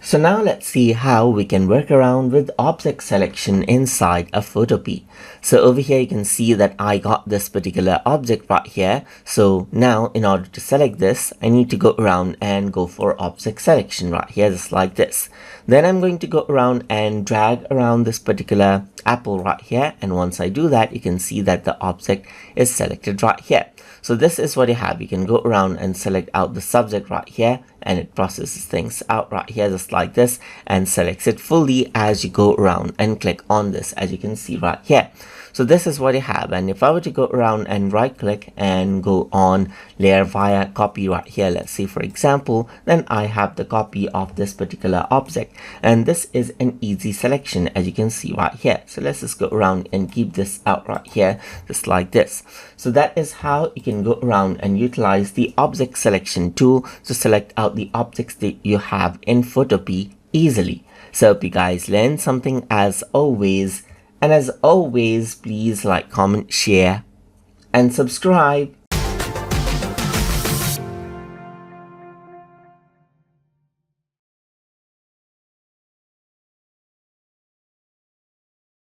So now let's see how we can work around with object selection inside a Photopea. So over here you can see that I got this particular object right here. So now in order to select this, I need to go around and go for object selection right here, just like this. Then I'm going to go around and drag around this particular apple right here. And once I do that, you can see that the object is selected right here. So this is what you have. You can go around and select out the subject right here, and it processes things out right here just like this and selects it fully as you go around and click on this, as you can see right here. So this is what you have. And if I were to go around and right click and go on layer via copy right here, let's say for example, then I have the copy of this particular object, and this is an easy selection as you can see right here. So let's just go around and keep this out right here just like this. So that is how you can go around and utilize the object selection tool to select out the objects that you have in Photopea easily. So hope you guys learned something as always. And as always, please like, comment, share, and subscribe.